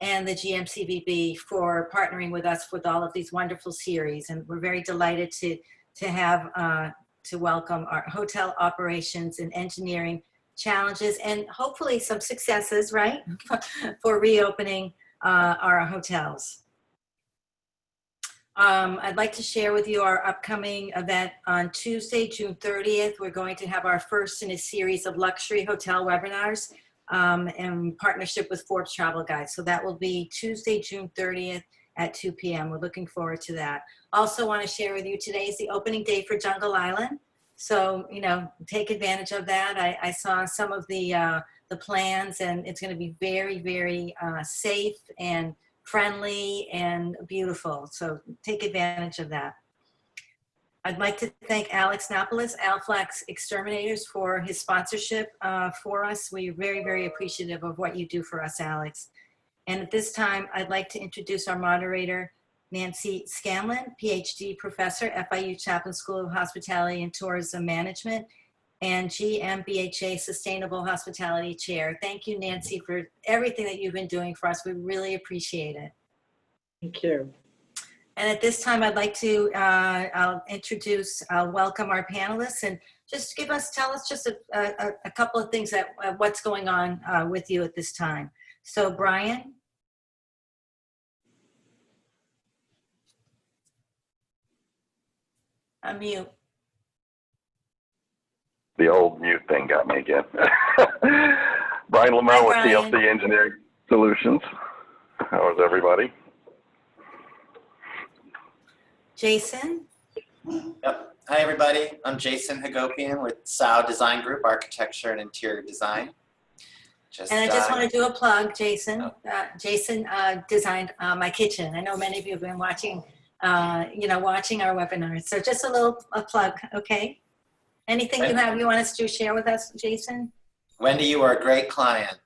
and the GMCVB for partnering with us with all of these wonderful series. And we're very delighted to have to welcome our hotel operations and engineering challenges and hopefully some successes, right, for reopening our hotels. I'd like to share with you our upcoming event on Tuesday, June 30th. We're going to have our first in a series of luxury hotel webinars in partnership with Forbes Travel Guide. So that will be Tuesday, June 30th at 2 p.m. We're looking forward to that. Also want to share with you today is the opening day for Jungle Island. So, you know, take advantage of that. I saw some of the plans, and it's going to be very, very safe and friendly and beautiful. So take advantage of that. I'd like to thank Alex Napolis, Alflax Exterminators, for his sponsorship for us. We're very, very appreciative of what you do for us, Alex. And at this time, I'd like to introduce our moderator, Nancy Scanlon, PhD professor, FIU Chapman School of Hospitality and Tourism Management, and GMBHA Sustainable Hospitality Chair. Thank you, Nancy, for everything that you've been doing for us. We really appreciate it. Thank you. And at this time, I'd like to I'll welcome our panelists and just tell us just a couple of things that what's going on with you at this time. So Brian. Unmute. The old mute thing got me again. Brian Lamel with TLC Engineering Solutions. How is everybody? Jason? Yep. Hi, everybody. I'm Jason Hagopian with SAO Design Group, Architecture and Interior Design. And I just want to do a plug, Jason. Jason designed my kitchen. I know many of you have been watching, watching our webinars. So just a plug, okay? Anything you want us to share with us, Jason? Wendy, you are a great client.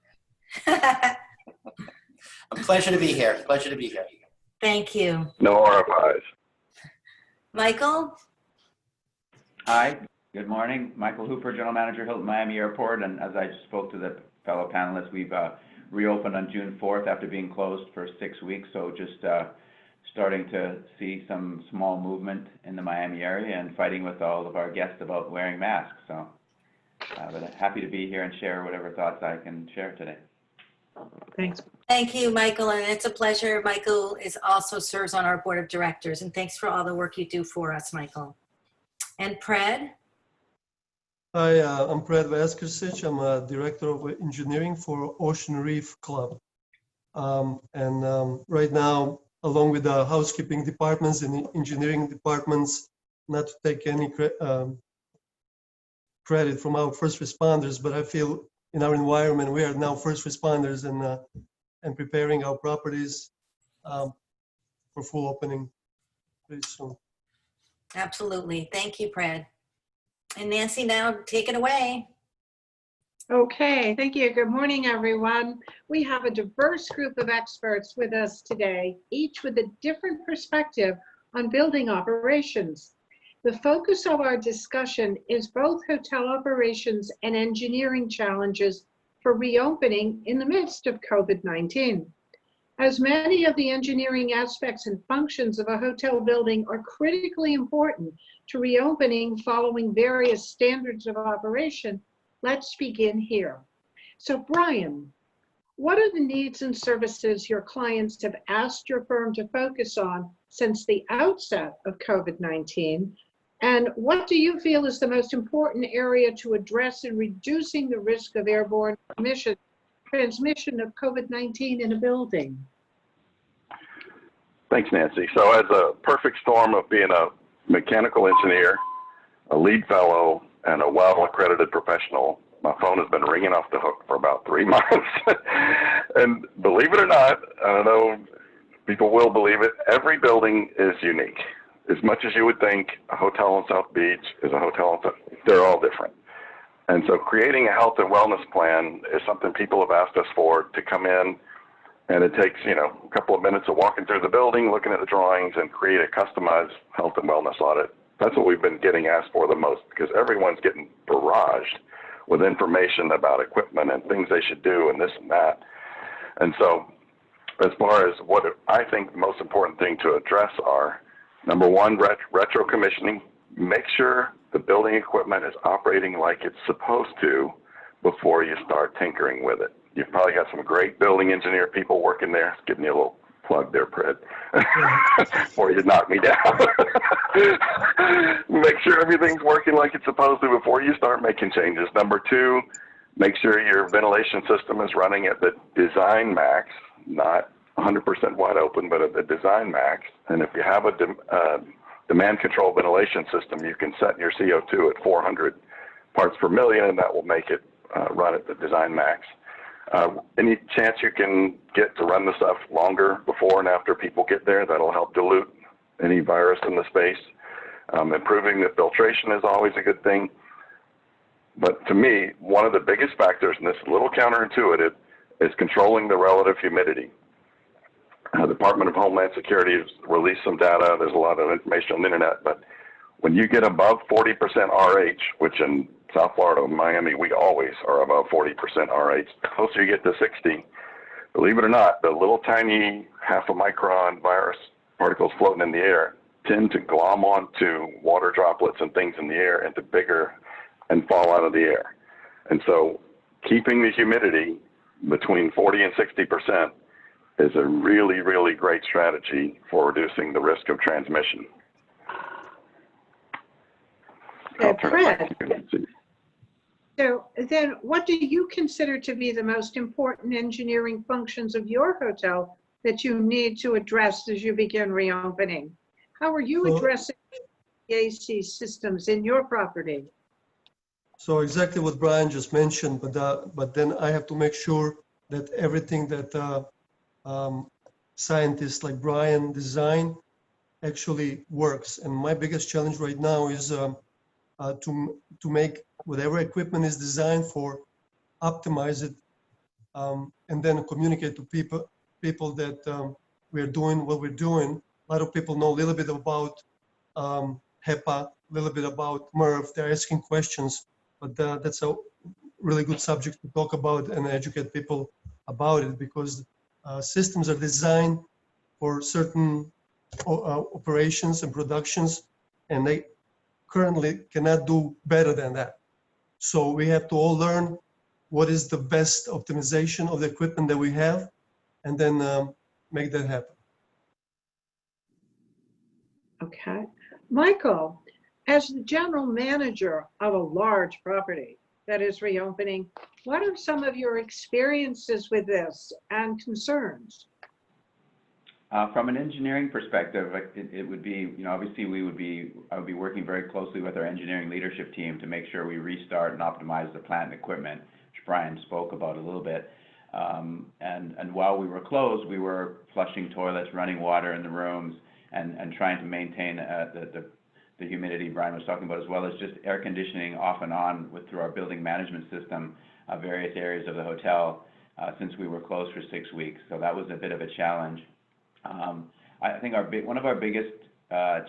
A pleasure to be here. Pleasure to be here. Thank you. No RFIs. Michael? Hi, good morning. Michael Hooper, General Manager, Hilton Miami Airport. And as I just spoke to the fellow panelists, we've reopened on June 4th after being closed for 6 weeks. So just starting to see some small movement in the Miami area and fighting with all of our guests about wearing masks. So but happy to be here and share whatever thoughts I can share today. Thanks. Thank you, Michael, and it's a pleasure. Michael also serves on our board of directors, and thanks for all the work you do for us, Michael. And Pred? Hi, I'm Pred Vaskrsic. I'm a director of engineering for Ocean Reef Club. Right now, along with the housekeeping departments and the engineering departments, not to take any credit from our first responders, but I feel in our environment, we are now first responders and preparing our properties for full opening pretty soon. Absolutely. Thank you, Pred. And Nancy, now take it away. Okay, thank you. Good morning, everyone. We have a diverse group of experts with us today, each with a different perspective on building operations. The focus of our discussion is both hotel operations and engineering challenges for reopening in the midst of COVID-19. As many of the engineering aspects and functions of a hotel building are critically important to reopening following various standards of operation, let's begin here. So Brian, what are the needs and services your clients have asked your firm to focus on since the outset of COVID-19? And what do you feel is the most important area to address in reducing the risk of airborne transmission of COVID-19 in a building? Thanks, Nancy. So as a perfect storm of being a mechanical engineer, a lead fellow, and a well-accredited professional, my phone has been ringing off the hook for about 3 months. And believe it or not, I don't know, people will believe it, every building is unique. As much as you would think a hotel on South Beach is a hotel, they're all different. And so creating a health and wellness plan is something people have asked us for to come in, and it takes, a couple of minutes of walking through the building, looking at the drawings, and create a customized health and wellness audit. That's what we've been getting asked for the most, because everyone's getting barraged with information about equipment and things they should do and this and that. And so as far as what I think the most important thing to address are, number one, retro commissioning. Make sure the building equipment is operating like it's supposed to before you start tinkering with it. You've probably got some great building engineer people working there. Giving you a little plug there, Fred, before you knock me down. Make sure everything's working like it's supposed to before you start making changes. Number two, make sure your ventilation system is running at the design max, not 100% wide open, but at the design max. And if you have a demand control ventilation system, you can set your CO2 at 400 parts per million, and that will make it run at the design max. Any chance you can get to run the stuff longer before and after people get there, that'll help dilute any virus in the space. Improving the filtration is always a good thing. But to me, one of the biggest factors, and this is a little counterintuitive, is controlling the relative humidity. The Department of Homeland Security has released some data. There's a lot of information on the internet, but when you get above 40% RH, which in South Florida and Miami, we always are above 40% RH. The closer you get to 60, believe it or not, the little tiny half a micron virus particles floating in the air tend to glom onto water droplets and things in the air into bigger and fall out of the air. And so keeping the humidity between 40 and 60% is a really, really great strategy for reducing the risk of transmission. Fred, so then what do you consider to be the most important engineering functions of your hotel that you need to address as you begin reopening? How are you addressing AC systems in your property? So exactly what Brian just mentioned, but then I have to make sure that everything that scientists like Brian design actually works. And my biggest challenge right now is to make whatever equipment is designed for, optimize it, and then communicate to people that we're doing what we're doing. A lot of people know a little bit about HEPA, a little bit about MERV. They're asking questions, but that's a really good subject to talk about and educate people about it, because systems are designed for certain operations and productions, and they currently cannot do better than that. So we have to all learn what is the best optimization of the equipment that we have, and then make that happen. Okay. Michael, as the general manager of a large property that is reopening, what are some of your experiences with this and concerns? From an engineering perspective, it would be, obviously I would be working very closely with our engineering leadership team to make sure we restart and optimize the plant and equipment, which Brian spoke about a little bit. And while we were closed, we were flushing toilets, running water in the rooms, and trying to maintain the humidity Brian was talking about, as well as just air conditioning off and on through our building management system, various areas of the hotel, since we were closed for 6 weeks. So that was a bit of a challenge. I think one of our biggest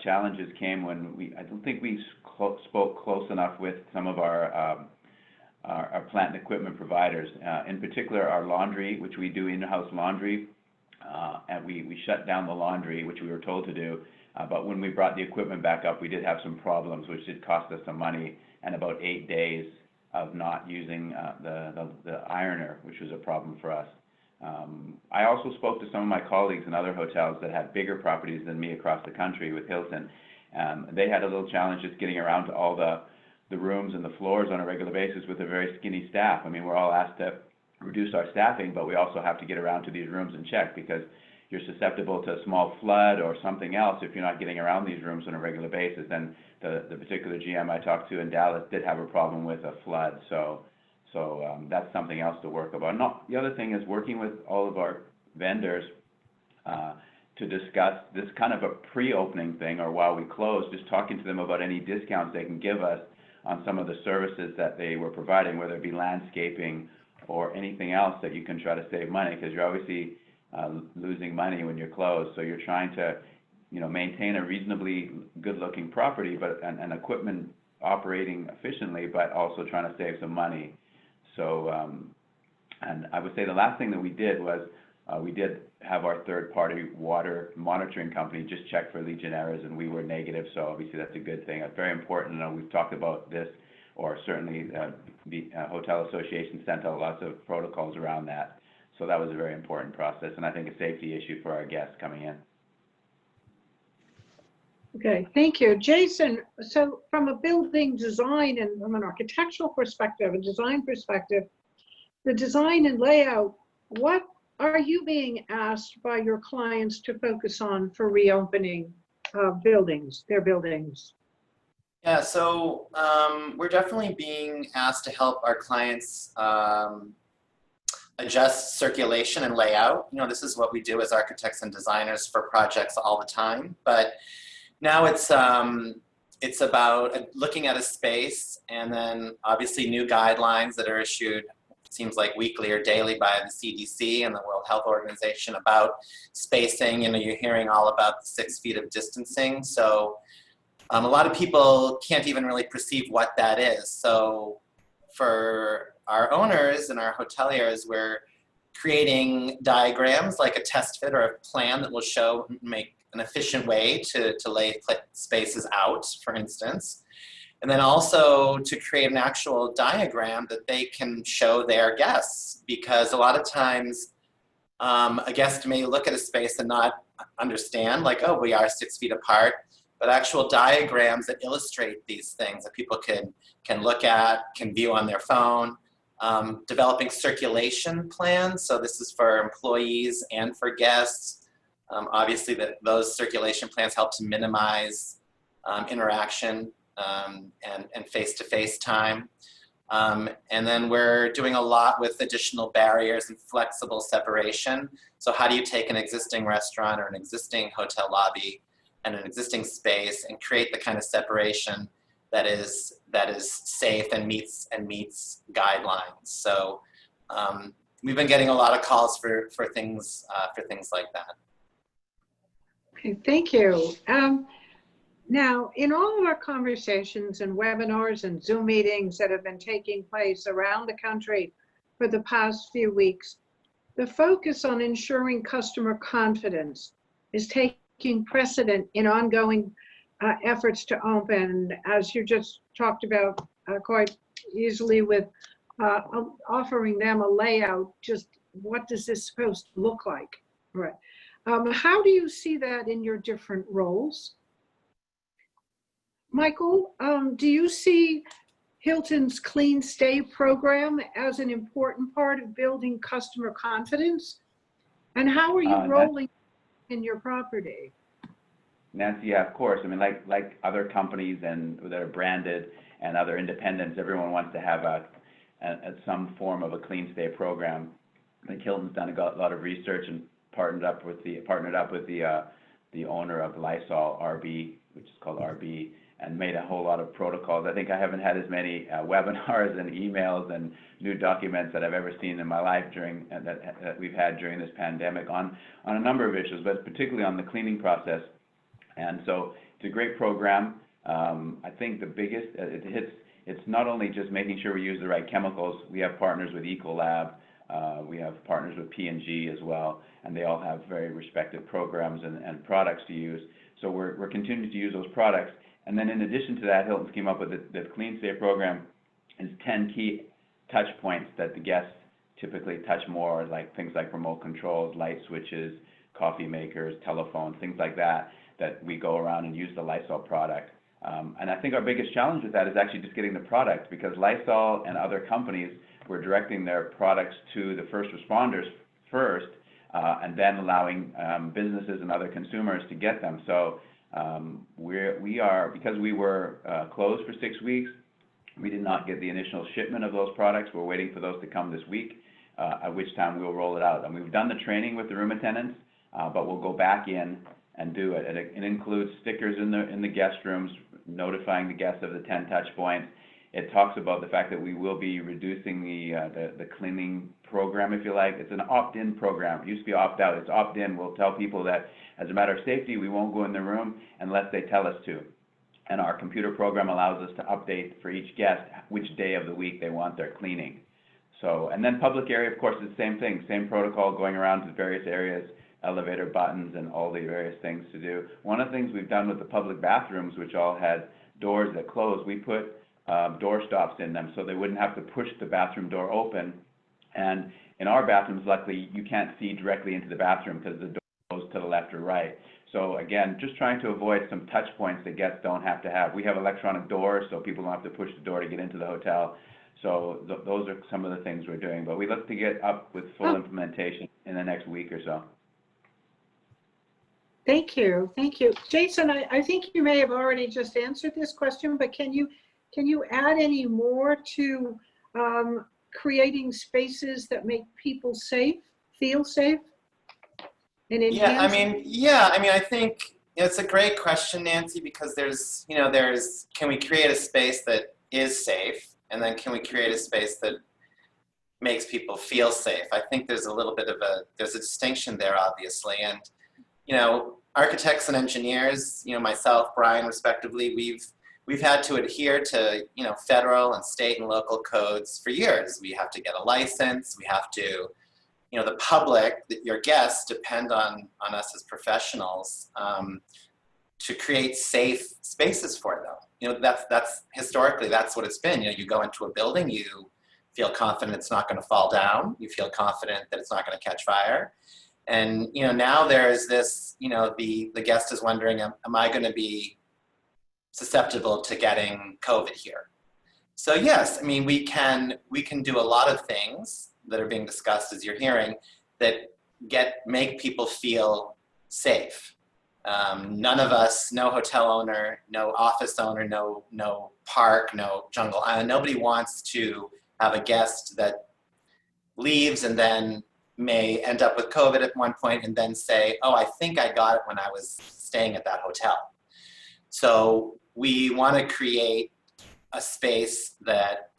challenges came when I don't think we spoke close enough with some of our plant and equipment providers. In particular, our laundry, which we do in-house laundry, and we shut down the laundry, which we were told to do. But when we brought the equipment back up, we did have some problems, which did cost us some money, and about 8 days of not using the ironer, which was a problem for us. I also spoke to some of my colleagues in other hotels that had bigger properties than me across the country with Hilton. They had a little challenge just getting around to all the rooms and the floors on a regular basis with a very skinny staff. I mean, we're all asked to reduce our staffing, but we also have to get around to these rooms and check, because you're susceptible to a small flood or something else if you're not getting around these rooms on a regular basis. And the particular GM I talked to in Dallas did have a problem with a flood. So that's something else to work about. The other thing is working with all of our vendors to discuss this kind of a pre-opening thing, or while we close, just talking to them about any discounts they can give us on some of the services that they were providing, whether it be landscaping or anything else that you can try to save money, because you're obviously losing money when you're closed. So you're trying to maintain a reasonably good-looking property, and equipment operating efficiently, but also trying to save some money. So, and I would say the last thing that we did was We did have our third-party water monitoring company just check for Legionnaires, and we were negative, so obviously that's a good thing. It's very important. We've talked about this, or certainly the Hotel Association sent out lots of protocols around that. So that was a very important process, and I think a safety issue for our guests coming in. Okay, thank you. Jason, so from a building design and from an architectural perspective, a design perspective, the design and layout, what are you being asked by your clients to focus on for reopening buildings, their buildings? Yeah, so we're definitely being asked to help our clients adjust circulation and layout. You know, this is what we do as architects and designers for projects all the time, but now it's about looking at a space, and then obviously new guidelines that are issued, it seems like weekly or daily, by the CDC and the World Health Organization about spacing. You know, you're hearing all about the 6 feet of distancing. So a lot of people can't even really perceive what that is. So for our owners and our hoteliers, we're creating diagrams like a test fit or a plan that will show, make an efficient way to lay spaces out, for instance. And then also to create an actual diagram that they can show their guests, because a lot of times a guest may look at a space and not understand, like, oh, we are 6 feet apart, but actual diagrams that illustrate these things that people can look at, can view on their phone. Developing circulation plans, so this is for employees and for guests. Obviously, those circulation plans help to minimize interaction and face-to-face time. And then we're doing a lot with additional barriers and flexible separation. So how do you take an existing restaurant or an existing hotel lobby and an existing space and create the kind of separation that is safe and meets guidelines? So we've been getting a lot of calls for things like that. Okay, thank you. Now, in all of our conversations and webinars and Zoom meetings that have been taking place around the country for the past few weeks, the focus on ensuring customer confidence is taking precedent in ongoing efforts to open, as you just talked about quite easily, with offering them a layout. Just what does this supposed to look like? Right. How do you see that in your different roles? Michael, do you see Hilton's Clean Stay program as an important part of building customer confidence? And how are you rolling in your property? Nancy, yeah, of course. I mean, like other companies and that are branded and other independents, everyone wants to have some form of a Clean Stay program. I think Hilton's done a lot of research and partnered up with the owner of Lysol, RB, which is called RB, and made a whole lot of protocols. I think I haven't had as many webinars and emails and new documents that I've ever seen in my life that we've had during this pandemic on a number of issues, but particularly on the cleaning process. And so it's a great program. I think the biggest, it's not only just making sure we use the right chemicals. We have partners with Ecolab. We have partners with P&G as well, and they all have very respected programs and products to use. So we're continuing to use those products. And then in addition to that, Hilton's came up with the Clean Stay program is 10 key touch points that the guests typically touch more, like things like remote controls, light switches, coffee makers, telephones, things like that, that we go around and use the Lysol product. And I think our biggest challenge with that is actually just getting the product, because Lysol and other companies were directing their products to the first responders first, and then allowing businesses and other consumers to get them. So because we were closed for 6 weeks, we did not get the initial shipment of those products. We're waiting for those to come this week, at which time we'll roll it out. And we've done the training with the room attendants, but we'll go back in and do it. It includes stickers in the guest rooms notifying the guests of the 10 touch points. It talks about the fact that we will be reducing the cleaning program, if you like. It's an opt-in program. It used to be opt-out. It's opt-in. We'll tell people that as a matter of safety, we won't go in the room unless they tell us to. And our computer program allows us to update for each guest which day of the week they want their cleaning. So, and then public area, of course, is the same thing, same protocol, going around to various areas, elevator buttons and all the various things to do. One of the things we've done with the public bathrooms, which all had doors that closed, we put door stops in them so they wouldn't have to push the bathroom door open. And in our bathrooms, luckily, you can't see directly into the bathroom because the door goes to the left or right. So again, just trying to avoid some touch points that guests don't have to have. We have electronic doors, so people don't have to push the door to get into the hotel. So those are some of the things we're doing, but we look to get up with full implementation in the next week or so. Thank you. Thank you. Jason, I think you may have already just answered this question, but can you add any more to creating spaces that make people safe, feel safe? And Yeah, enhance? I mean, I think it's a great question, Nancy, because there's, can we create a space that is safe? And then can we create a space that makes people feel safe? I think there's a little bit of there's a distinction there, obviously. And, architects and engineers, myself, Brian, respectively, we've had to adhere to, federal and state and local codes for years. We have to get a license. We have to, the public, your guests, depend on us as professionals to create safe spaces for them. That's historically, that's what it's been. You go into a building, you feel confident it's not going to fall down. You feel confident that it's not going to catch fire. And, now there's this, the guest is wondering, am I going to be susceptible to getting COVID here? So yes, I mean, we can do a lot of things that are being discussed, as you're hearing, that make people feel safe. None of us, no hotel owner, no office owner, no park, no jungle island, nobody wants to have a guest that leaves and then may end up with COVID at one point and then say, oh, I think I got it when I was staying at that hotel. So we want to create a space that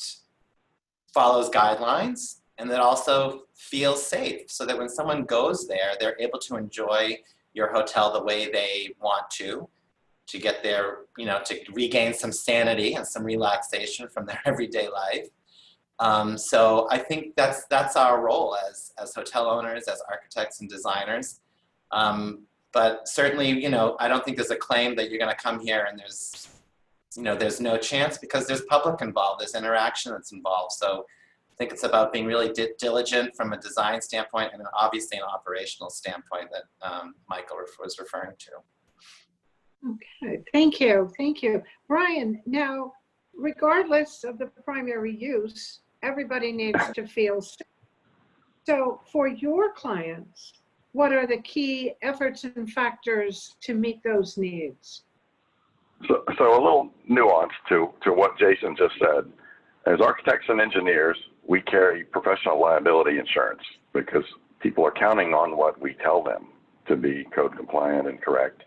follows guidelines and that also feels safe, so that when someone goes there, they're able to enjoy your hotel the way they want to get their, to regain some sanity and some relaxation from their everyday life. So I think that's our role as hotel owners, as architects and designers. But certainly, I don't think there's a claim that you're going to come here and there's no chance, because there's public involved, there's interaction that's involved. So I think it's about being really diligent from a design standpoint and obviously an operational standpoint that Michael was referring to. Okay, thank you. Thank you. Brian, now, regardless of the primary use, everybody needs to feel safe. So for your clients, what are the key efforts and factors to meet those needs? So a little nuance to what Jason just said. As architects and engineers, we carry professional liability insurance because people are counting on what we tell them to be code compliant and correct.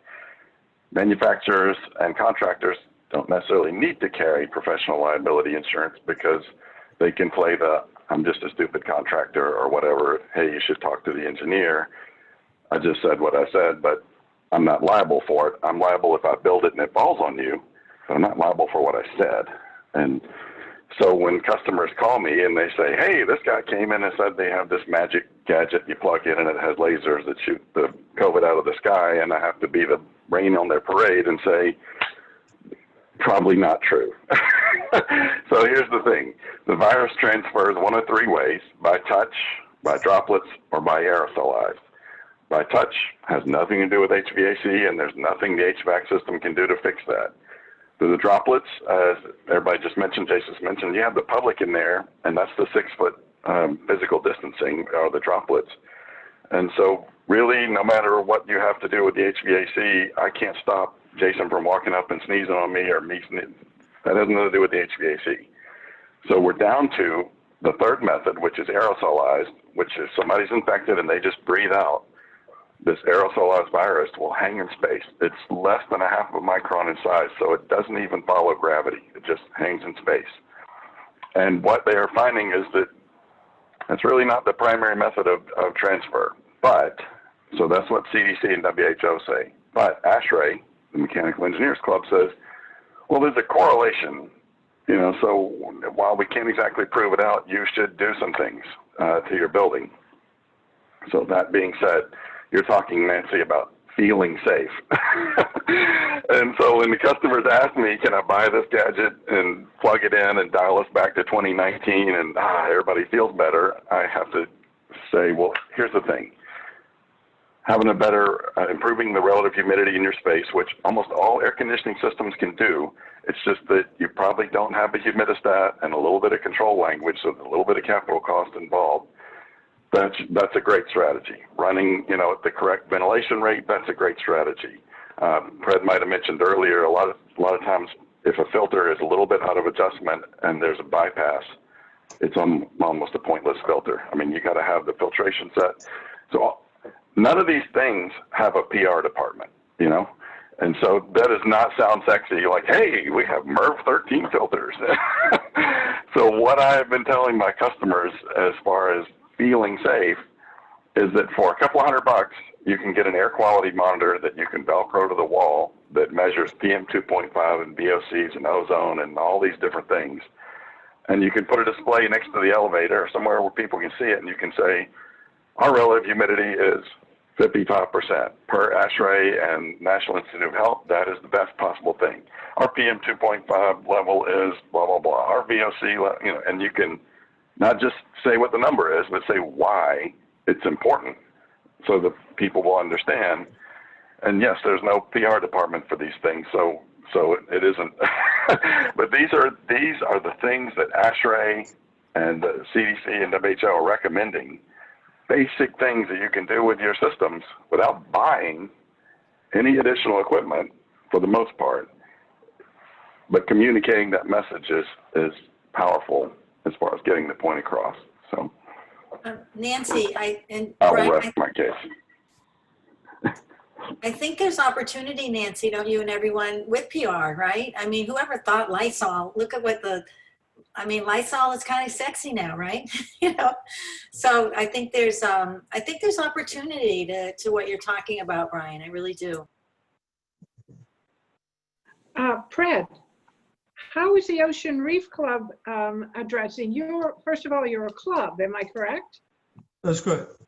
Manufacturers and contractors don't necessarily need to carry professional liability insurance because they can play the I'm just a stupid contractor or whatever. Hey, you should talk to the engineer. I just said what I said, but I'm not liable for it. I'm liable if I build it and it falls on you, but I'm not liable for what I said. And so when customers call me and they say, hey, this guy came in and said they have this magic gadget you plug in and it has lasers that shoot the COVID out of the sky, and I have to be the rain on their parade and say, probably not true. So here's the thing. The virus transfers one of three ways: by touch, by droplets, or by aerosolized. By touch has nothing to do with HVAC, and there's nothing the HVAC system can do to fix that. Through the droplets, as everybody just mentioned, Jason's mentioned, you have the public in there, and that's the 6-foot physical distancing, or the droplets. And so really, no matter what you have to do with the HVAC, I can't stop Jason from walking up and sneezing on me, or me sneezing. That has nothing to do with the HVAC. So we're down to the third method, which is aerosolized, which is somebody's infected and they just breathe out. This aerosolized virus will hang in space. It's less than a half of a micron in size, so it doesn't even follow gravity. It just hangs in space. And what they are finding is that it's really not the primary method of transfer. But, so that's what CDC and WHO say. But ASHRAE, the Mechanical Engineers Club, says, well, there's a correlation You know, so while we can't exactly prove it out, you should do some things to your building. So that being said, you're talking, Nancy, about feeling safe. And so when the customers ask me, can I buy this gadget and plug it in and dial us back to 2019 and everybody feels better, I have to say, well, here's the thing. Having a better, improving the relative humidity in your space, which almost all air conditioning systems can do. It's just that you probably don't have a humidistat and a little bit of control language, so a little bit of capital cost involved. That's a great strategy. Running, you know, at the correct ventilation rate, that's a great strategy. Fred might have mentioned earlier, a lot of times if a filter is a little bit out of adjustment and there's a bypass, it's almost a pointless filter. I mean, you got to have the filtration set. So none of these things have a PR department, you know? And so that does not sound sexy, like, hey, we have MERV 13 filters. So what I've been telling my customers as far as feeling safe is that for a couple $100, you can get an air quality monitor that you can Velcro to the wall that measures PM 2.5 and VOCs and ozone and all these different things. And you can put a display next to the elevator or somewhere where people can see it, and you can say, our relative humidity is 55% per ASHRAE and National Institute of Health. That is the best possible thing. Our PM 2.5 level is blah, blah, blah. Our VOC, you know, and you can not just say what the number is, but say why it's important so that people will understand. And yes, there's no PR department for these things, so it isn't. But these are the things that ASHRAE and the CDC and WHO are recommending. Basic things that you can do with your systems without buying any additional equipment for the most part. But communicating that message is powerful as far as getting the point across. So, Nancy, I will rest my case. I think there's opportunity, Nancy, don't you, and everyone with PR, right? I mean, whoever thought Lysol? Look at what Lysol is kind of sexy now, right? You know, so I think there's opportunity to what you're talking about, Brian. I really do. Fred, how is the Ocean Reef Club addressing first of all, you're a club, am I correct? That's correct.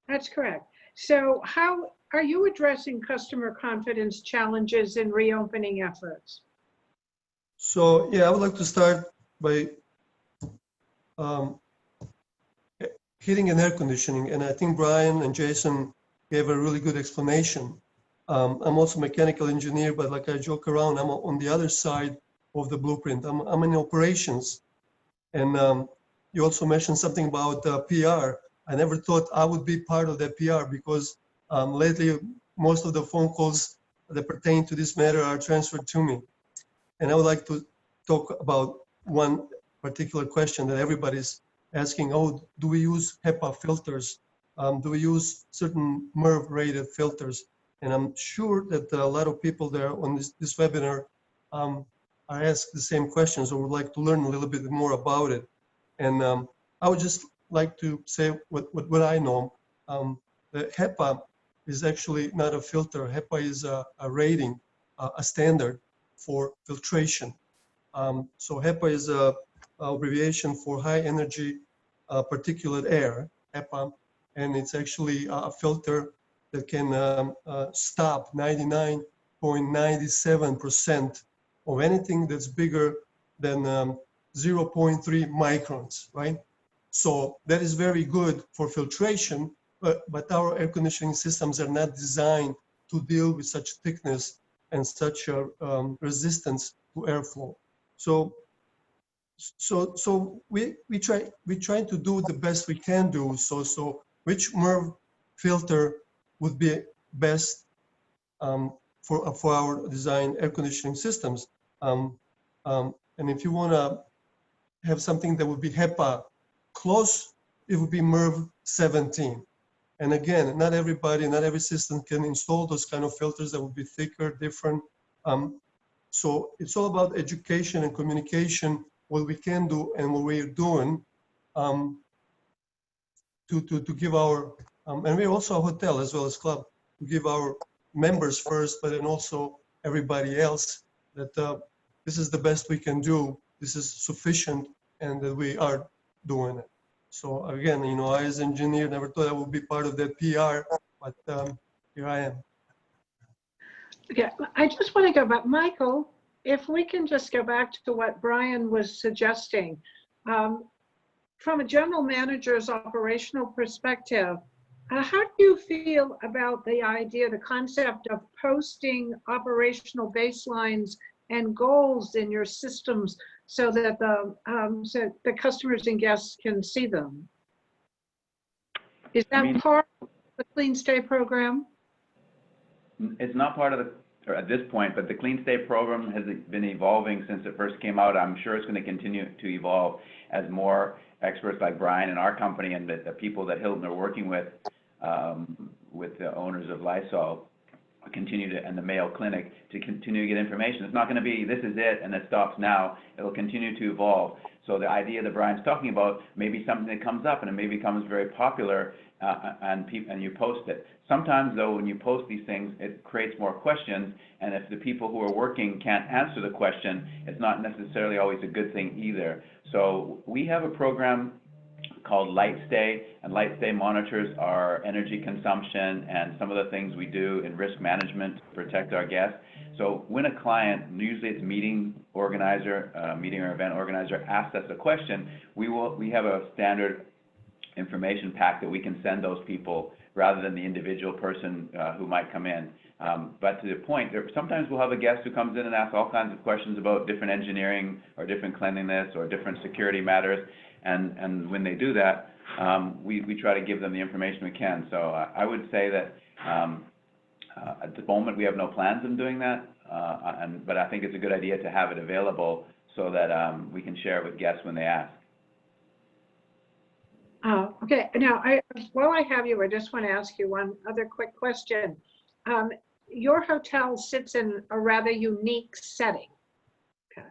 That's correct. So how are you addressing customer confidence challenges in reopening efforts? So yeah, I would like to start by heating and air conditioning, and I think Brian and Jason gave a really good explanation. I'm also a mechanical engineer, but like I joke around, I'm on the other side of the blueprint. I'm in operations, and you also mentioned something about PR. I never thought I would be part of that PR because lately most of the phone calls that pertain to this matter are transferred to me. And I would like to talk about one particular question that everybody's asking. Oh, do we use HEPA filters? Do we use certain MERV rated filters? And I'm sure that a lot of people there on this webinar are asked the same questions or would like to learn a little bit more about it. And I would just like to say what I know. The HEPA is actually not a filter. HEPA is a rating, a standard for filtration. So HEPA is a abbreviation for high energy particulate air, HEPA, and it's actually a filter that can stop 99.97% of anything that's bigger than 0.3 microns, right? So that is very good for filtration, but our air conditioning systems are not designed to deal with such thickness and such resistance to airflow. So we try to do the best we can do. So which MERV filter would be best for our design air conditioning systems? And if you want to have something that would be HEPA close, it would be MERV 17. And again, not every system can install those kind of filters that would be thicker, different. So it's all about education and communication, what we can do and what we're doing to give our, and we're also a hotel as well as club, to give our members first, but then also everybody else that this is the best we can do this is sufficient and that we are doing it. So again, I as engineer never thought I would be part of that PR, but here I am. Okay, I just want to go back. Michael, if we can just go back to what Brian was suggesting. From a general manager's operational perspective, how do you feel about the idea, the concept of posting operational baselines and goals in your systems so that the customers and guests can see them? Is that part of the Clean Stay program? It's not part of or at this point, but the Clean Stay program has been evolving since it first came out. I'm sure it's going to continue to evolve as more experts like Brian and our company and the people that Hilton are working with the owners of Lysol continue to, and the Mayo Clinic, to continue to get information. It's not going to be, this is it, and it stops now. It'll continue to evolve. So the idea that Brian's talking about may be something that comes up and it may becomes very popular and you post it. Sometimes though, when you post these things, it creates more questions, and if the people who are working can't answer the question, it's not necessarily always a good thing either. So we have a program called Light Stay, and Light Stay monitors our energy consumption and some of the things we do in risk management to protect our guests. So when a client, usually it's meeting organizer, meeting or event organizer, asks us a question, we have a standard information pack that we can send those people rather than the individual person who might come in. But to the point, sometimes we'll have a guest who comes in and asks all kinds of questions about different engineering or different cleanliness or different security matters. And when they do that, we try to give them the information we can. So I would say that at the moment we have no plans on doing that, but I think it's a good idea to have it available so that we can share it with guests when they ask. Okay, now while I have you, I just want to ask you one other quick question. Your hotel sits in a rather unique setting, okay,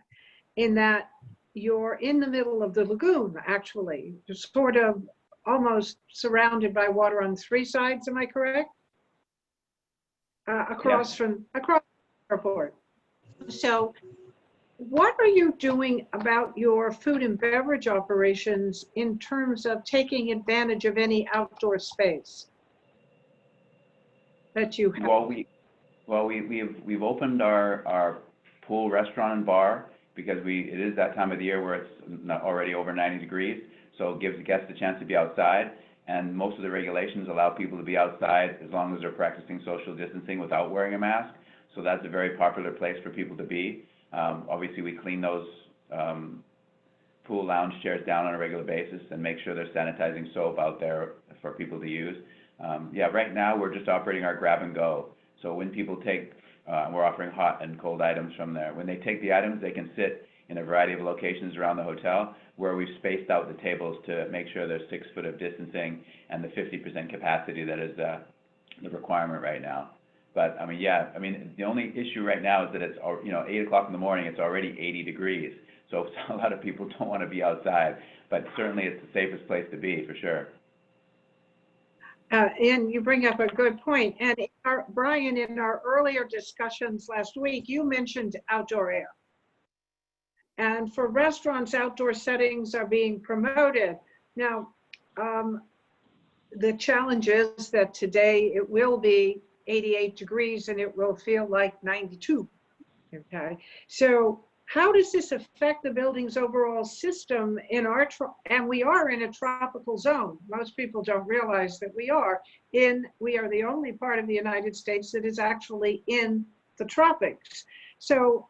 in that you're in the middle of the lagoon, actually. You're sort of almost surrounded by water on three sides, am I correct? Across the airport. So what are you doing about your food and beverage operations in terms of taking advantage of any outdoor space that you have? We've opened our pool, restaurant, and bar because it is that time of the year where it's already over 90 degrees, so it gives the guests a chance to be outside. And most of the regulations allow people to be outside as long as they're practicing social distancing without wearing a mask. So that's a very popular place for people to be. Obviously, we clean those pool lounge chairs down on a regular basis and make sure they're sanitizing soap out there for people to use. Right now we're just operating our grab and go. So when people take, we're offering hot and cold items from there. When they take the items, they can sit in a variety of locations around the hotel where we've spaced out the tables to make sure there's 6 foot of distancing and the 50% capacity that is the requirement right now. But the only issue right now is that it's 8 o'clock in the morning. It's already 80 degrees, so a lot of people don't want to be outside. But certainly, it's the safest place to be for sure. And you bring up a good point. And Brian, in our earlier discussions last week, you mentioned outdoor air. And for restaurants, outdoor settings are being promoted. Now, the challenge is that today it will be 88 degrees and it will feel like 92, okay? So how does this affect the building's overall system and we are in a tropical zone. Most people don't realize that we are the only part of the United States that is actually in the tropics. So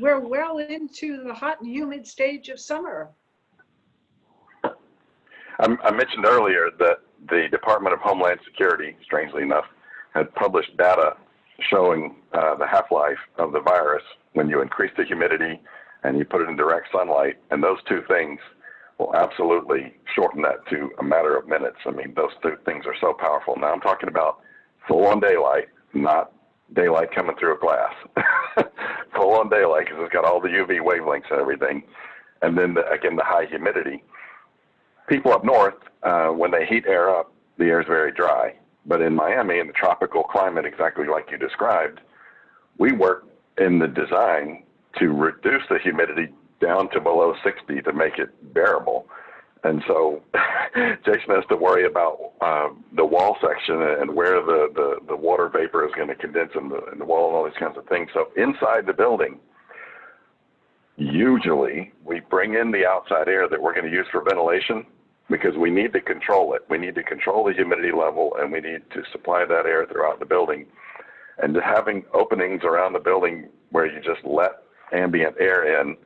we're well into the hot and humid stage of summer. I mentioned earlier that the Department of Homeland Security, strangely enough, had published data showing the half-life of the virus when you increase the humidity and you put it in direct sunlight, and those two things will absolutely shorten that to a matter of minutes. I mean, those two things are so powerful. Now I'm talking about full-on daylight, not daylight coming through a glass. Full-on daylight, because it's got all the UV wavelengths and everything. And then, again, the high humidity. People up north, when they heat air up, the air is very dry. But in Miami, in the tropical climate, exactly like you described, we work in the design to reduce the humidity down to below 60 to make it bearable. And so Jason has to worry about the wall section and where the water vapor is going to condense in the wall and all these kinds of things. So inside the building, usually we bring in the outside air that we're going to use for ventilation because we need to control it. We need to control the humidity level, and we need to supply that air throughout the building. And having openings around the building where you just let ambient air in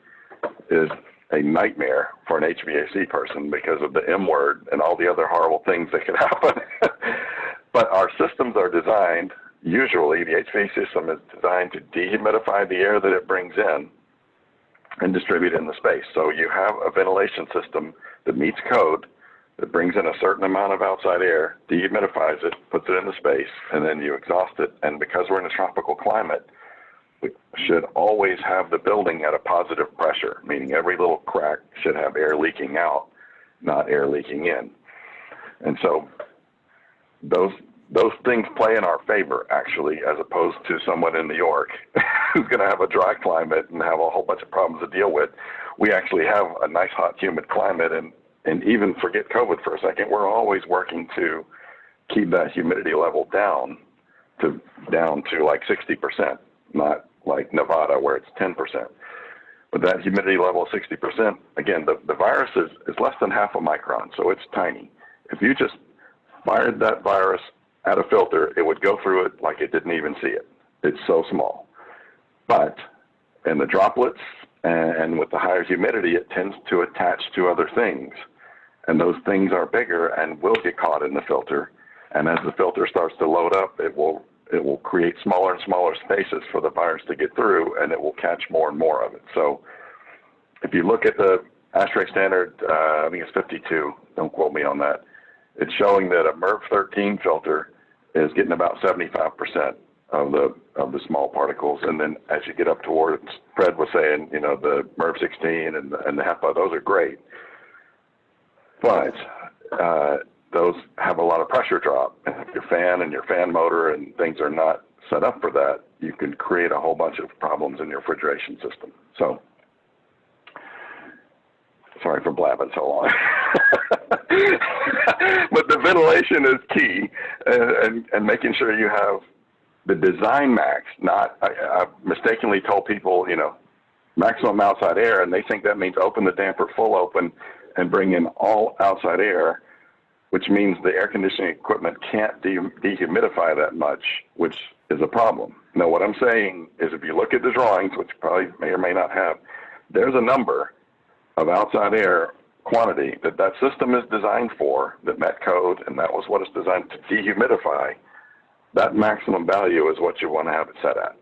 is a nightmare for an HVAC person because of the M word and all the other horrible things that could happen. But our systems are designed, usually the HVAC system is designed to dehumidify the air that it brings in and distribute in the space. So you have a ventilation system that meets code, that brings in a certain amount of outside air, dehumidifies it, puts it in the space, and then you exhaust it. And because we're in a tropical climate, we should always have the building at a positive pressure, meaning every little crack should have air leaking out, not air leaking in. And so those things play in our favor, actually, as opposed to someone in New York who's going to have a dry climate and have a whole bunch of problems to deal with. We actually have a nice, hot, humid climate, and even forget COVID for a second, we're always working to keep that humidity level down to like 60%, not like Nevada where it's 10%. But that humidity level of 60%, again, the virus is less than half a micron, so it's tiny. If you just fired that virus at a filter, it would go through it like it didn't even see it. It's so small. But in the droplets and with the higher humidity, it tends to attach to other things. And those things are bigger and will get caught in the filter. And as the filter starts to load up, it will create smaller and smaller spaces for the virus to get through, and it will catch more and more of it. So if you look at the ASHRAE standard, I think it's 52, don't quote me on that, it's showing that a MERV 13 filter is getting about 75% of the small particles. And then as you get up towards, Fred was saying, you know, the MERV 16 and the HEPA, those are great. But those have a lot of pressure drop. And if your fan and your fan motor and things are not set up for that, you can create a whole bunch of problems in your refrigeration system. So, sorry for blabbing so long. But the ventilation is key, and making sure you have the design max. I've mistakenly told people, you know, maximum outside air, and they think that means open the damper full open and bring in all outside air, which means the air conditioning equipment can't dehumidify that much, which is a problem. Now, what I'm saying is if you look at the drawings, which you probably may or may not have, there's a number of outside air quantity that system is designed for, that met code, and that was what it's designed to dehumidify. That maximum value is what you want to have it set at.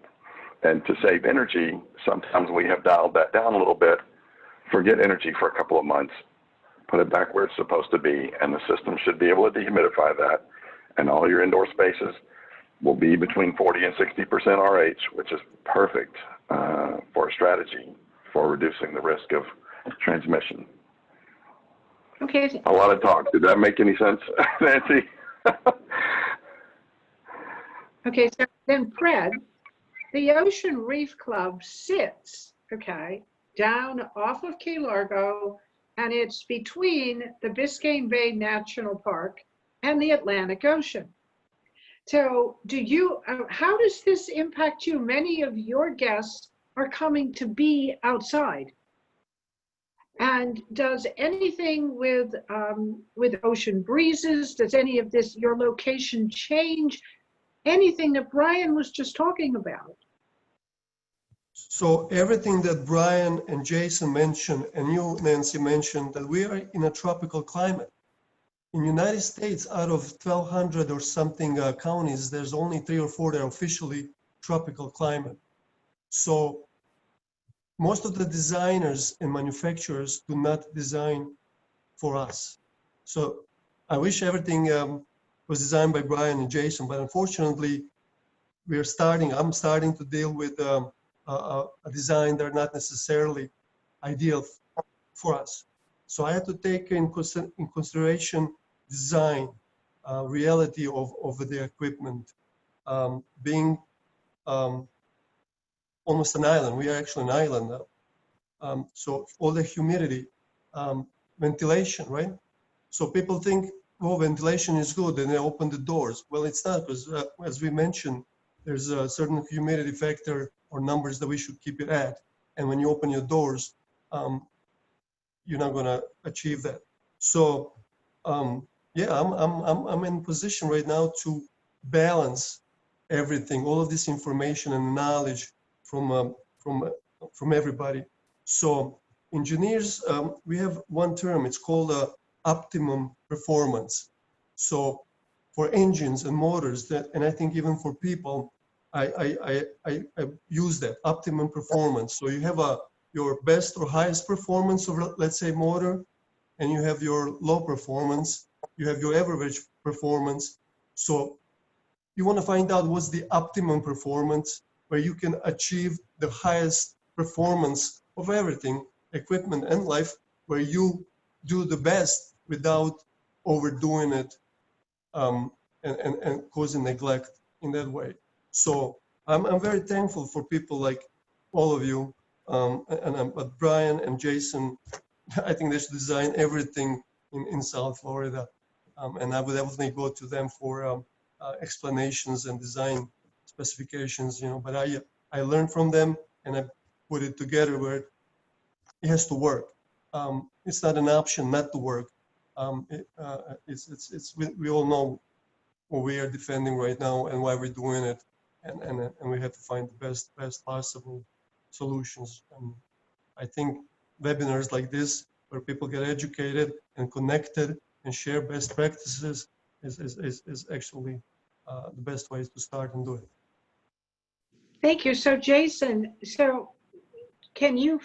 And to save energy, sometimes we have dialed that down a little bit, forget energy for a couple of months, put it back where it's supposed to be, and the system should be able to dehumidify that, and all your indoor spaces will be between 40 and 60% RH, which is perfect for a strategy for reducing the risk of transmission. Okay. A lot of talk. Did that make any sense, Nancy? Okay, so then Fred, the Ocean Reef Club sits, okay, down off of Key Largo, and it's between the Biscayne Bay National Park and the Atlantic Ocean. So how does this impact you? Many of your guests are coming to be outside. And does anything with ocean breezes, does any of this, your location change? Anything that Brian was just talking about? So everything that Brian and Jason mentioned, and you, Nancy, mentioned, that we are in a tropical climate. In the United States, out of 1,200 or something counties, there's only 3 or 4 that are officially tropical climate. So most of the designers and manufacturers do not design for us. So I wish everything was designed by Brian and Jason, but unfortunately, I'm starting to deal with a design that are not necessarily ideal for us. So I have to take in consideration design, reality of the equipment, being almost an island. We are actually an island now. So all the humidity, ventilation, right? So people think, oh, ventilation is good, and they open the doors. Well, it's not, because as we mentioned, there's a certain humidity factor or numbers that we should keep it at. And when you open your doors, you're not going to achieve that. So, yeah, I'm in position right now to balance everything, all of this information and knowledge from everybody. So engineers, we have one term, it's called optimum performance. So for engines and motors, and I think even for people, I use that optimum performance. So you have your best or highest performance of, let's say, motor, and you have your low performance, you have your average performance. So you want to find out what's the optimum performance where you can achieve the highest performance of everything, equipment and life, where you do the best without overdoing it and causing neglect in that way. So I'm very thankful for people like all of you, but Brian and Jason, I think they should design everything in South Florida. And I would definitely go to them for explanations and design specifications, but I learned from them and I put it together where it has to work. It's not an option not to work. We all know what we are defending right now and why we're doing it, and we have to find the best possible solutions. And I think webinars like this, where people get educated and connected and share best practices, is actually the best ways to start and do it. Thank you. So Jason, can you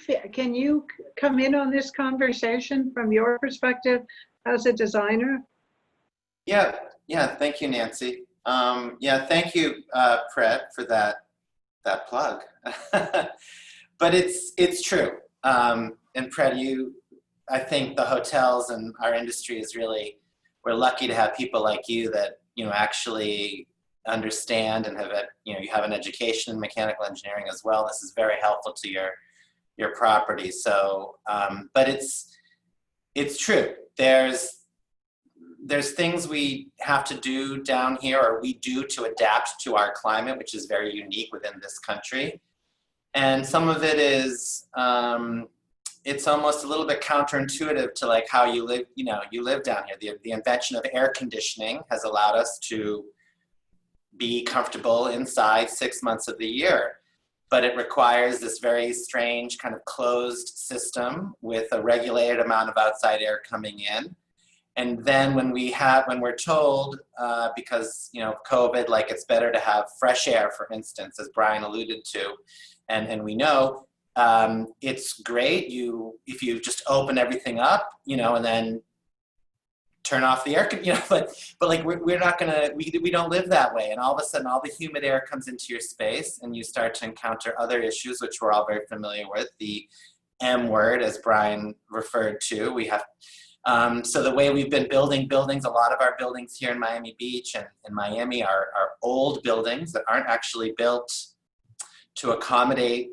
come in on this conversation from your perspective as a designer? Yeah. Thank you, Nancy. Yeah, thank you, Pret, for that plug. But it's true. And Pret, I think the hotels and our industry is really, we're lucky to have people like you that actually understand and you have an education in mechanical engineering as well. This is very helpful to your property. So, but it's true. There's things we have to do down here, or we do, to adapt to our climate, which is very unique within this country. And some of it is, it's almost a little bit counterintuitive to like how you live, you live down here. The invention of air conditioning has allowed us to be comfortable inside 6 months of the year. But it requires this very strange kind of closed system with a regulated amount of outside air coming in. And then when we're told, because, COVID, like it's better to have fresh air, for instance, as Brian alluded to, and we know, it's great if you just open everything up, and then turn off the air, but like we're not gonna, we don't live that way. And all of a sudden, all the humid air comes into your space and you start to encounter other issues, which we're all very familiar with, the M word, as Brian referred to. We have, so the way we've been building buildings, a lot of our buildings here in Miami Beach and in Miami are old buildings that aren't actually built to accommodate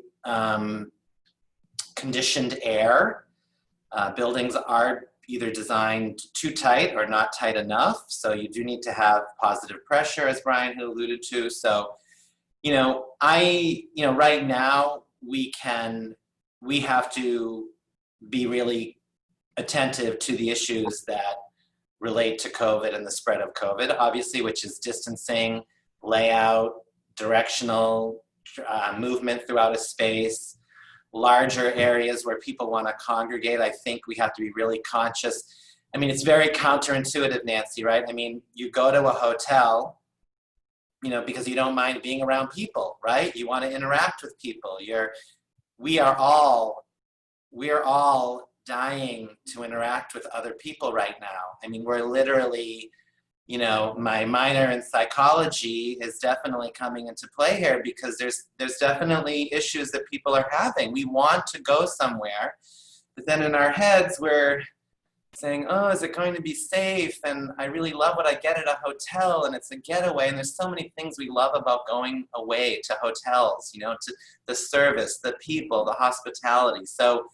conditioned air. Buildings are either designed too tight or not tight enough. So you do need to have positive pressure, as Brian had alluded to. So, right now we have to be really attentive to the issues that relate to COVID and the spread of COVID, obviously, which is distancing, layout, directional movement throughout a space, larger areas where people want to congregate. I think we have to be really conscious. I mean, it's very counterintuitive, Nancy, right? I mean, you go to a hotel, because you don't mind being around people, right? You want to interact with people. We are all dying to interact with other people right now. I mean, we're literally, my minor in psychology is definitely coming into play here, because there's definitely issues that people are having. We want to go somewhere, but then in our heads, we're saying, oh, is it going to be safe? And I really love what I get at a hotel, and it's a getaway. And there's so many things we love about going away to hotels, you know, to the service, the people, the hospitality. So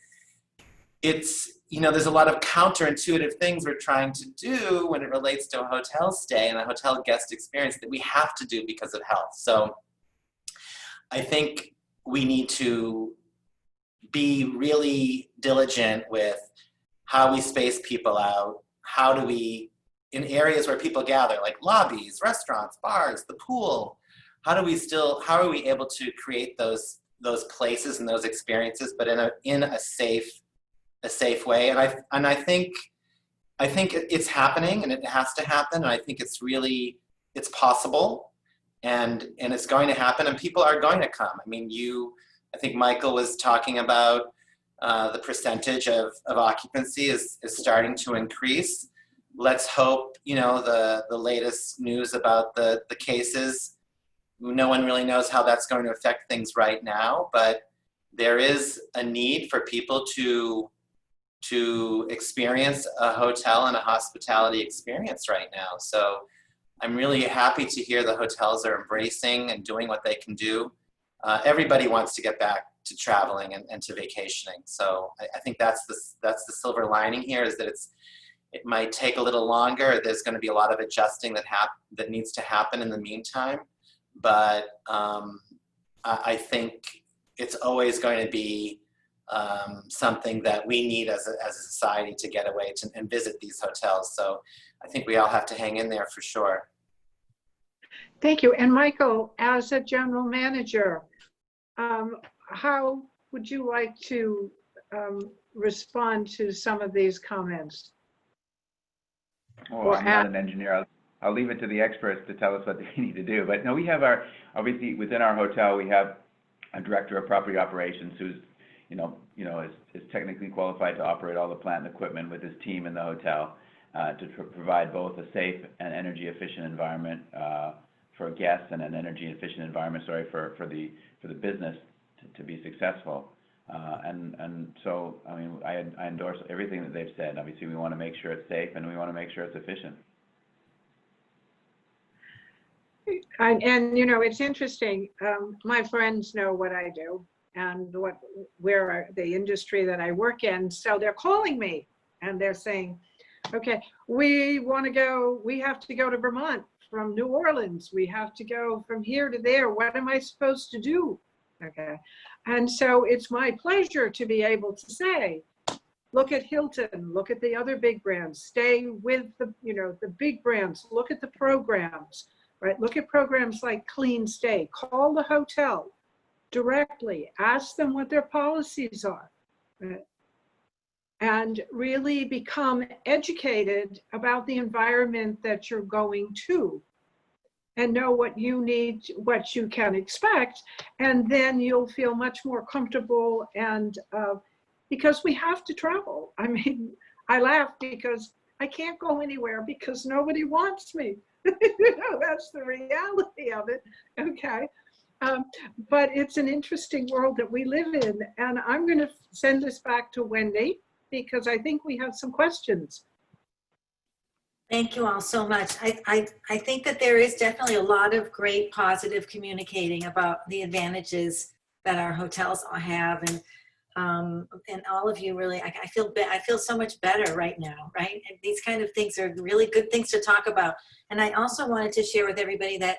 it's, you know, there's a lot of counterintuitive things we're trying to do when it relates to a hotel stay and a hotel guest experience that we have to do because of health. So I think we need to be really diligent with how we space people out. How do we, in areas where people gather, like lobbies, restaurants, bars, the pool, how are we able to create those places and those experiences, but in a safe way? And I think it's happening, and it has to happen, and I think it's possible, and it's going to happen, and people are going to come. I mean, I think Michael was talking about the percentage of occupancy is starting to increase. Let's hope, you know, the latest news about the cases, no one really knows how that's going to affect things right now, but there is a need for people to experience a hotel and a hospitality experience right now. So I'm really happy to hear the hotels are embracing and doing what they can do. Everybody wants to get back to traveling and to vacationing. So I think that's the silver lining here, is that it might take a little longer. There's going to be a lot of adjusting that needs to happen in the meantime. But I think it's always going to be something that we need as a society to get away and visit these hotels. So I think we all have to hang in there for sure. Thank you. And Michael, as a general manager, how would you like to respond to some of these comments? Oh, I'm not an engineer. I'll leave it to the experts to tell us what they need to do. But no, we have obviously within our hotel, we have a director of property operations who's, is technically qualified to operate all the plant and equipment with his team in the hotel to provide both a safe and energy efficient environment for guests and an energy efficient environment, for the business to be successful. And so, I mean, I endorse everything that they've said. Obviously, we want to make sure it's safe and we want to make sure it's efficient. And it's interesting. My friends know what I do and where the industry that I work in. So they're calling me and they're saying, okay, we have to go to Vermont from New Orleans. We have to go from here to there. What am I supposed to do? Okay. And so it's my pleasure to be able to say, look at Hilton, look at the other big brands, stay with the big brands, look at the programs, right? Look at programs like Clean Stay, call the hotel directly, ask them what their policies are, right? And really become educated about the environment that you're going to, and know what you need, what you can expect, and then you'll feel much more comfortable. And because we have to travel. I mean, I laugh because I can't go anywhere because nobody wants me. That's the reality of it, okay? But it's an interesting world that we live in, and I'm gonna send this back to Wendy because I think we have some questions. Thank you all so much. I think that there is definitely a lot of great positive communicating about the advantages that our hotels have, and all of you really, I feel so much better right now, right? And these kind of things are really good things to talk about. And I also wanted to share with everybody that,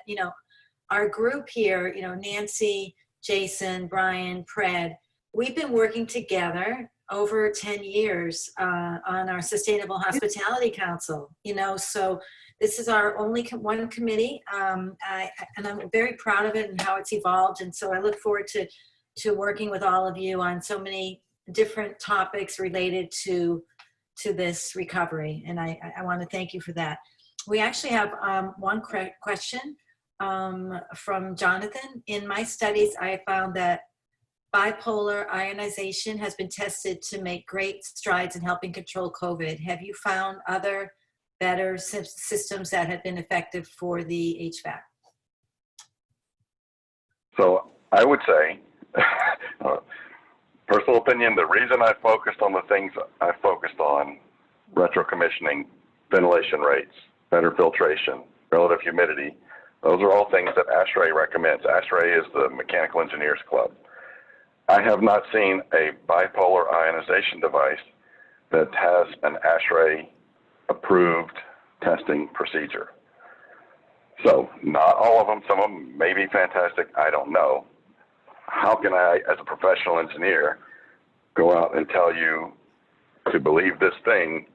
our group here, Nancy, Jason, Brian, Pred, we've been working together over 10 years on our Sustainable Hospitality Council, so this is our only one committee, and I'm very proud of it and how it's evolved. And so I look forward to working with all of you on so many different topics related to this recovery. And I want to thank you for that. We actually have one question from Jonathan. In my studies, I found that bipolar ionization has been tested to make great strides in helping control COVID. Have you found other better systems that have been effective for the HVAC? So I would say, personal opinion, the reason I focused on the things I focused on retrocommissioning, ventilation rates, better filtration, relative humidity. Those are all things that ASHRAE recommends. ASHRAE is the Mechanical Engineers Club. I have not seen a bipolar ionization device that has an ASHRAE approved testing procedure. So not all of them, some of them may be fantastic, I don't know. How can I, as a professional engineer, go out and tell you to believe this thing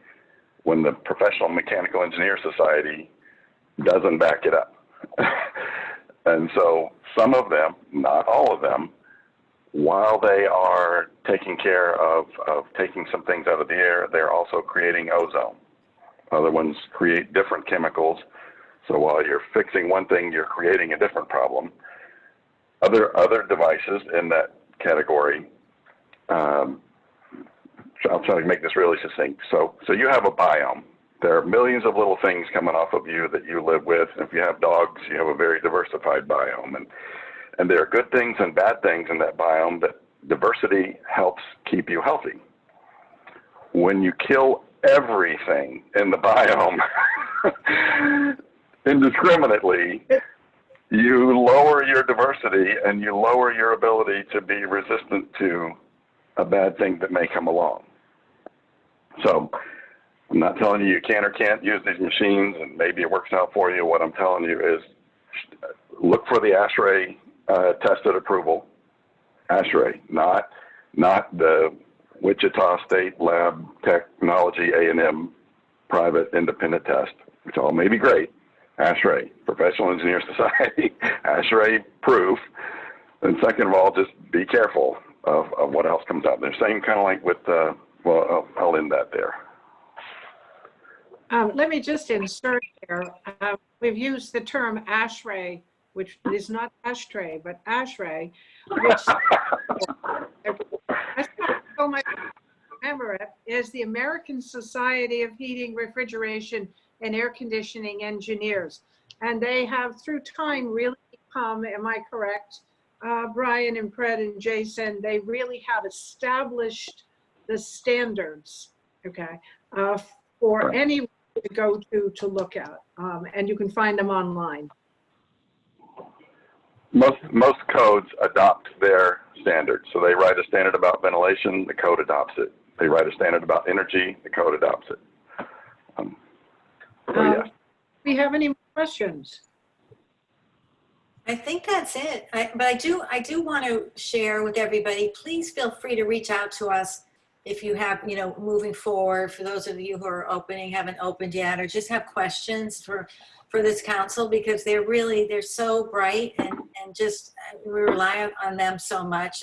when the Professional Mechanical Engineer Society doesn't back it up? And so some of them, not all of them, while they are taking care of taking some things out of the air, they're also creating ozone. Other ones create different chemicals. So while you're fixing one thing, you're creating a different problem. Other devices in that category, I'll try to make this really succinct. So you have a biome. There are millions of little things coming off of you that you live with. If you have dogs, you have a very diversified biome. And there are good things and bad things in that biome, that diversity helps keep you healthy. When you kill everything in the biome indiscriminately, you lower your diversity and you lower your ability to be resistant to a bad thing that may come along. So I'm not telling you can or can't use these machines and maybe it works out for you. What I'm telling you is look for the ASHRAE tested approval. ASHRAE, not the Wichita State Lab Technology A&M private independent test, which all may be great. ASHRAE, Professional Engineer Society, ASHRAE proof. And second of all, just be careful of what else comes out. They're saying kind of like with, well, I'll end that there. Let me just insert here. We've used the term ASHRAE, which is not ashtray, but ASHRAE, which I so much remember it, is the American Society of Heating, Refrigeration, and Air Conditioning Engineers. And they have, through time, really become, am I correct, Brian and Fred and Jason, they really have established the standards, okay, for anyone to go to look at. And you can find them online. Most codes adopt their standards. So they write a standard about ventilation, the code adopts it. They write a standard about energy, the code adopts it. Yeah. Do we have any more questions? I think that's it. But I do want to share with everybody, please feel free to reach out to us if you have, moving forward, for those of you who are haven't opened yet, or just have questions for this council, because they're so bright and just, we rely on them so much.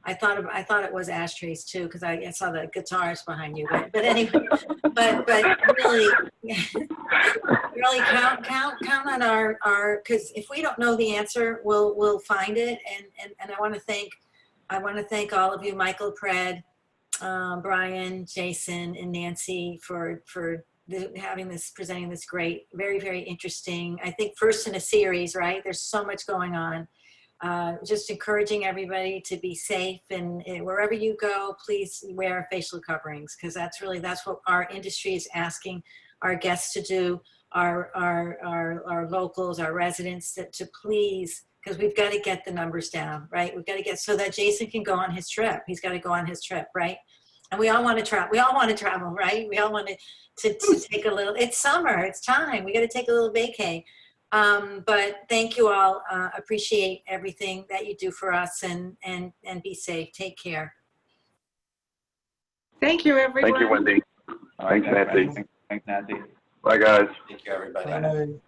I thought it was ashtrays too, because I saw the guitars behind you, but anyway, but really, really count on our, because if we don't know the answer, we'll find it. And I want to thank all of you, Michael, Pred, Brian, Jason, and Nancy for presenting this great, very, very interesting, I think first in a series, right? There's so much going on. Just encouraging everybody to be safe, and wherever you go, please wear facial coverings, because that's what our industry is asking our guests to do, our locals, our residents, to please, because we've got to get the numbers down, right? We've got to get so that Jason can go on his trip. He's got to go on his trip, right? And we all want to travel. We all want to travel, right? We all want to take a little. It's summer. It's time. We got to take a little vacay. But thank you all. Appreciate everything that you do for us, and be safe. Take care. Thank you, everyone. Thank you, Wendy. Thanks, Nancy. Thanks, Nancy. Bye, guys. Thank you, everybody. Bye.